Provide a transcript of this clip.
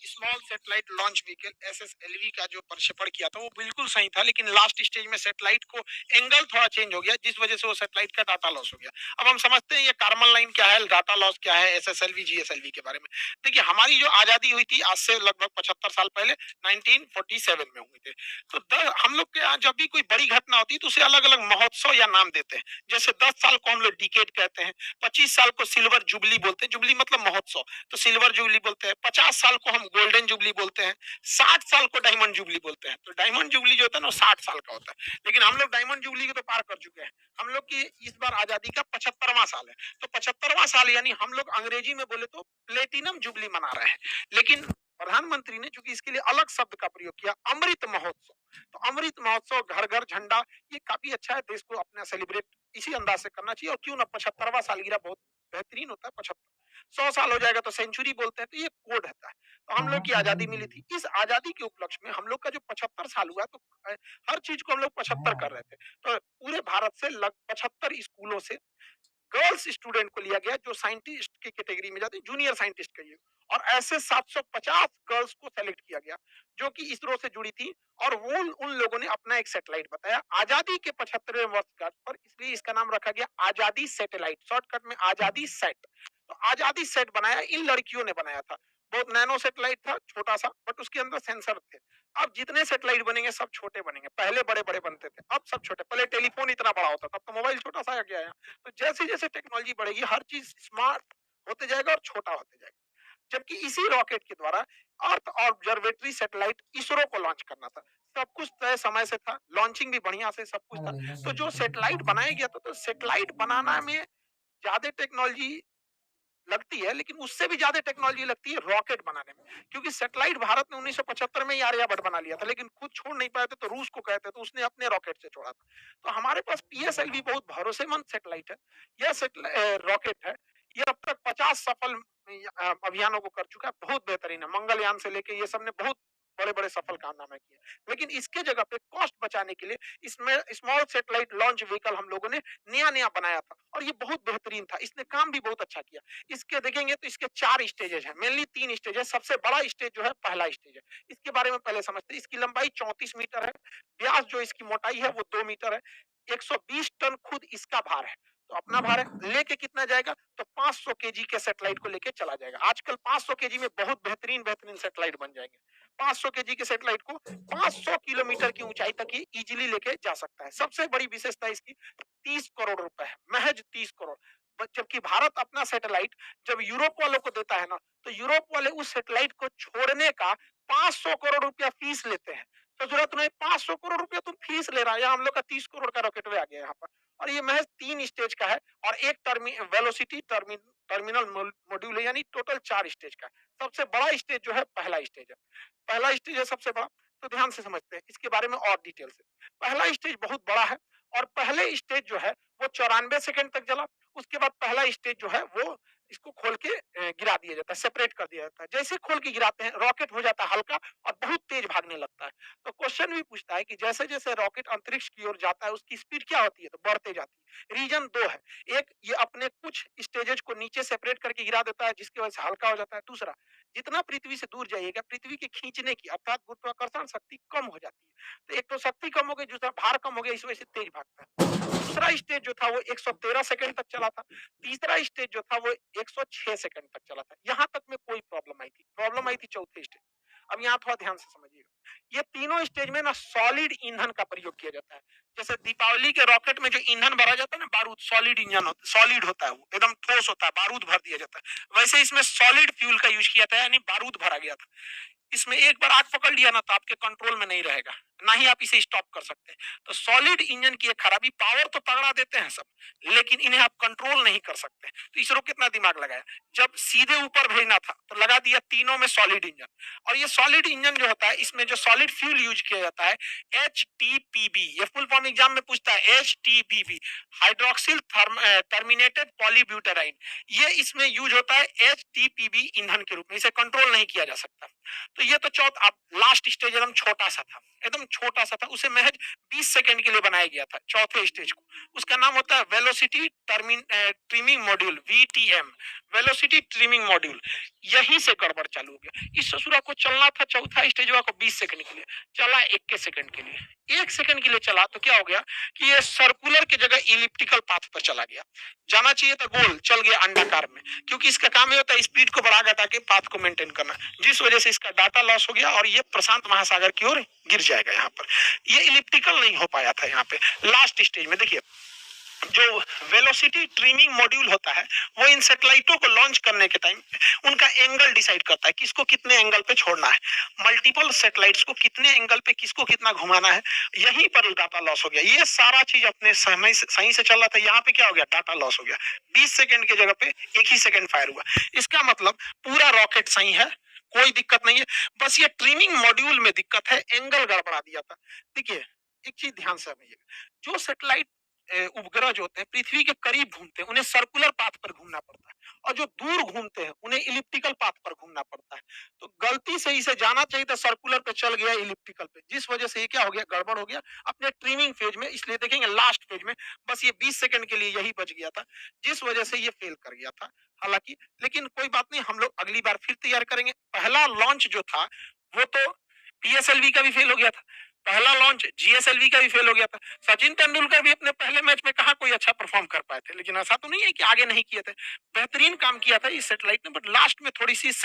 Small satellite launch vehicle SSLV का जो प्रक्षेपण किया था वो बिल्कुल सही था, लेकिन लास्ट स्टेज में सैटेलाइट को एंगल थोड़ा चेंज हो गया, जिस वजह से वो सैटेलाइट का डाटा लॉस हो गया। अब हम समझते हैं ये कार्बन लाइन क्या है, डाटा लॉस क्या है, एसएसएलवी जीएसएलवी के बारे में। देखिए, हमारी जो आजादी हुई थी आज से लगभग 75 साल पहले 1947 में हुई थी। तो हम लोग के यहाँ जब भी कोई बड़ी घटना होती है तो उसे अलग अलग महोत्सव या नाम देते हैं। जैसे 10 साल को हम लोग डिकेड कहते हैं, 25 साल को सिल्वर जुबली बोलते हैं, जुबली मतलब महोत्सव, तो सिल्वर जुबली बोलते हैं। 50 साल को हम गोल्डन जुबली बोलते हैं। 60 साल को डायमंड जुबली बोलते हैं। तो डायमंड जुबली जो होता है ना 60 साल का होता है, लेकिन हम लोग डायमंड जुबली को तो पार कर चुके हैं। हम लोग की इस बार आजादी का 75वां साल है। तो 75वां साल यानी हम लोग अंग्रेजी में बोले तो प्लेटिनम जुबली मना रहे हैं। लेकिन प्रधानमंत्री ने चूंकि इसके लिए अलग शब्द का प्रयोग किया, अमृत महोत्सव। तो अमृत महोत्सव, घर घर झंडा, ये काफी अच्छा है। देश को अपना सेलिब्रेट इसी अंदाज से करना चाहिए। और क्यों ना 75वां सालगिरह बहुत बेहतरीन होता है। 75 100 साल हो जाएगा तो सेंचुरी बोलते हैं, तो ये कोड रहता है। तो हम लोग की आजादी मिली थी, इस आजादी के उपलक्ष्य में हम लोग का जो 75 साल हुआ, तो हर चीज को हम लोग 75 कर रहे थे। तो पूरे भारत से लग 75 स्कूलों से गर्ल्स स्टूडेंट को लिया गया जो साइंटिस्ट की कैटेगरी में जाते हैं, जूनियर साइंटिस्ट कहिए। और ऐसे 750 गर्ल्स को सेलेक्ट किया गया जो कि इसरो से जुड़ी थी। और वो उन लोगों ने अपना एक सैटेलाइट बताया आजादी के 75वें वर्षगांठ पर, इसलिए इसका नाम रखा गया आजादी सैटेलाइट, शॉर्टकट में आजादी सेट। तो आजादी सेट बनाया, इन लड़कियों ने बनाया था। बहुत नैनो सैटेलाइट था, छोटा सा, बट उसके अंदर सेंसर थे। अब जितने सैटेलाइट बनेंगे सब छोटे बनेंगे, पहले बड़े बड़े बनते थे, अब सब छोटे। पहले टेलीफोन इतना बड़ा होता था, अब तो मोबाइल छोटा सा आ गया है। तो जैसे जैसे टेक्नोलॉजी बढ़ेगी हर चीज स्मार्ट होते जाएगा और छोटा होते जाएगा। जबकि इसी रॉकेट के द्वारा अर्थ ऑब्जर्वेटरी सैटेलाइट इसरो को लॉन्च करना था। सब कुछ तय समय से था, लॉन्चिंग भी बढ़िया से सब कुछ था। तो जो सैटेलाइट बनाया गया था, तो सैटेलाइट बनाना में ज्यादा टेक्नोलॉजी लगती है, लेकिन उससे भी ज्यादा टेक्नोलॉजी लगती है रॉकेट बनाने में। क्योंकि सैटेलाइट भारत ने 1975 में ही आर्यभट्ट बना लिया था, लेकिन खुद छोड़ नहीं पाए थे, तो रूस को कहते, तो उसने अपने रॉकेट से छोड़ा था। तो हमारे पास पीएसएलवी बहुत भरोसेमंद सैटेलाइट है। यह रॉकेट है, ये अब तक 50 सफल अभियानों को कर चुका है। बहुत बेहतरीन है, मंगलयान से लेके ये सब ने बहुत बड़े बड़े सफल कारनामे किए। लेकिन इसके जगह पे कॉस्ट बचाने के लिए इसमें स्मॉल सैटेलाइट लॉन्च व्हीकल हम लोगों ने नया नया बनाया था, और ये बहुत बेहतरीन था। इसने काम भी बहुत अच्छा किया। इसके देखेंगे तो इसके 4 स्टेजेस हैं, मेनली 3 स्टेज है। सबसे बड़ा स्टेज जो है पहला स्टेज है। इसके बारे में पहले समझते हैं। इसकी लंबाई 34 मीटर है, व्यास जो इसकी मोटाई है वो 2 मीटर है, 120 टन खुद इसका भार है। तो अपना भार है, लेके कितना जाएगा, तो 500 केजी के सैटेलाइट को लेके चला जाएगा। आजकल 500 केजी में बहुत बेहतरीन बेहतरीन सैटेलाइट बन जाएंगे। 500 केजी के सैटेलाइट को 500 किलोमीटर की ऊंचाई तक ही इजीली लेके जा सकता है। सबसे बड़ी विशेषता इसकी 30 करोड़ रुपए है, महज 30 करोड़। जबकि भारत अपना सैटेलाइट जब यूरोप वालों को देता है ना, तो यूरोप वाले उस सैटेलाइट को छोड़ने का 500 करोड़ रुपया फीस लेते हैं। तो जरूरत नहीं, 500 करोड़ रुपया तुम फीस ले रहा है, यहाँ हम लोग का 30 करोड़ का रॉकेट आ गया यहाँ पर। और ये महज 3 स्टेज का है, और एक वेलोसिटी टर्मिनल मॉड्यूल है, यानी टोटल 4 स्टेज का है। सबसे बड़ा स्टेज जो है पहला स्टेज है। पहला स्टेज है सबसे बड़ा। तो ध्यान से समझते हैं इसके बारे में और डिटेल से। पहला स्टेज बहुत बड़ा है, और पहले स्टेज जो है वो 94 सेकंड तक चला। उसके बाद पहला स्टेज जो है वो इसको खोल के गिरा दिया जाता है, सेपरेट कर दिया जाता है। जैसे खोल के गिराते हैं रॉकेट हो जाता है हल्का और बहुत तेज भागने लगता है। तो क्वेश्चन भी पूछता है कि जैसे जैसे रॉकेट अंतरिक्ष की ओर जाता है उसकी स्पीड क्या होती है, तो बढ़ते जाती है। रीजन 2 है। एक, ये अपने कुछ स्टेजेस को नीचे सेपरेट करके गिरा देता है जिसकी वजह से हल्का हो जाता है। दूसरा, जितना पृथ्वी से दूर जाइएगा पृथ्वी के खींचने की अर्थात गुरुत्वाकर्षण शक्ति कम हो जाती है। तो एक तो शक्ति कम हो गई, दूसरा भार कम हो गया, इस वजह से तेज भागता है। दूसरा स्टेज जो था वो 113 सेकंड तक चला था। तीसरा स्टेज जो था वो 106 सेकंड तक चला था। यहाँ तक में कोई प्रॉब्लम आई थी। प्रॉब्लम आई थी चौथे स्टेज। अब यहाँ थोड़ा ध्यान से समझिएगा, ये तीनों स्टेज में ना सॉलिड ईंधन का प्रयोग किया जाता है। जैसे दीपावली के रॉकेट में जो ईंधन भरा जाता है ना, बारूद, सॉलिड इंजन होता, सॉलिड होता है, वो एकदम ठोस होता है, बारूद भर दिया जाता है। वैसे इसमें सॉलिड फ्यूल का यूज किया था, यानी बारूद भरा गया था। इसमें एक बार आग पकड़ लिया ना तो आपके कंट्रोल में नहीं रहेगा, ना ही आप इसे स्टॉप कर सकते हैं। तो सॉलिड इंजन की एक खराबी, पावर तो तगड़ा देते हैं सब, लेकिन इन्हें आप कंट्रोल नहीं कर सकते। तो इसरो कितना दिमाग लगाया, जब सीधे ऊपर भेजना था तो लगा दिया तीनों में सॉलिड इंजन। और ये सॉलिड इंजन जो होता है इसमें जो सॉलिड फ्यूल यूज किया जाता है HTPB, ये फुल फॉर्म एग्जाम में पूछता है, HTPB, हाइड्रोक्सिल टर्मिनेटेड पॉलीब्यूटेराइन। ये इसमें यूज होता है HTPB ईंधन के रूप में, इसे कंट्रोल नहीं किया जा सकता। तो ये तो चौथा अब लास्ट स्टेज एकदम छोटा सा था, एकदम छोटा सा था, उसे महज 20 सेकंड के लिए बनाया गया था चौथे स्टेज को। उसका नाम होता है velocity trimming module, VTM, velocity trimming module. यहीं से गड़बड़ चालू हो गया। इस ससुरा को चलना था चौथा स्टेज को 20 सेकंड के लिए, चला 21 सेकंड के लिए, 1 सेकंड के लिए चला तो क्या हो गया कि ये सर्कुलर की जगह इलिप्टिकल पाथ पर चला गया। जाना चाहिए था गोल, चल गया अंडाकार में, क्योंकि इसका काम ये होता है स्पीड को बढ़ा घटा के पाथ को मेंटेन करना, जिस वजह से इसका डाटा लॉस हो गया और ये प्रशांत महासागर की ओर गिर जाएगा। यहाँ पर ये इलिप्टिकल नहीं हो पाया था। यहाँ पे लास्ट स्टेज में देखिए, जो वेलोसिटी ट्रिमिंग मॉड्यूल होता है वो इन सैटेलाइटों को लॉन्च करने के टाइम उनका एंगल डिसाइड करता है, किसको कितने एंगल पे छोड़ना है, मल्टीपल सैटेलाइट्स को कितने एंगल पे किसको कितना घुमाना है। यहीं पर डाटा लॉस हो गया। ये सारा चीज अपने समय से सही से चल रहा था, यहाँ पे क्या हो गया, डाटा लॉस हो गया। 20 सेकंड की जगह पे 1 ही सेकंड फायर हुआ। इसका मतलब पूरा रॉकेट सही है, कोई दिक्कत नहीं है, बस ये ट्रिमिंग मॉड्यूल में दिक्कत है, एंगल गड़बड़ा दिया था। देखिए एक चीज ध्यान से समझिएगा, जो सैटेलाइट उपग्रह जो होते हैं पृथ्वी के करीब घूमते हैं उन्हें सर्कुलर पाथ पर घूमना पड़ता है, और जो दूर घूमते हैं उन्हें इलिप्टिकल पाथ पर घूमना पड़ता है। तो गलती से इसे जाना चाहिए था सर्कुलर पे, चल गया इलिप्टिकल पे, जिस वजह से ये क्या हो गया, गड़बड़ हो गया अपने ट्रिमिंग फेज में। इसलिए देखेंगे लास्ट फेज में बस ये 20 सेकंड के लिए यही बच गया था, जिस वजह से ये फेल कर गया था। हालांकि लेकिन कोई बात नहीं, हम लोग अगली बार फिर तैयार करेंगे। पहला लॉन्च जो था वो तो पीएसएलवी का भी फेल हो गया था, पहला लॉन्च जीएसएलवी का भी फेल हो गया था। सचिन तेंदुलकर भी अपने पहले मैच में कहा कोई अच्छा परफॉर्म कर पाए थे, लेकिन ऐसा तो नहीं है कि आगे नहीं किए थे, बेहतरीन काम किया था इस सैटेलाइट ने, बट लास्ट में थोड़ी सी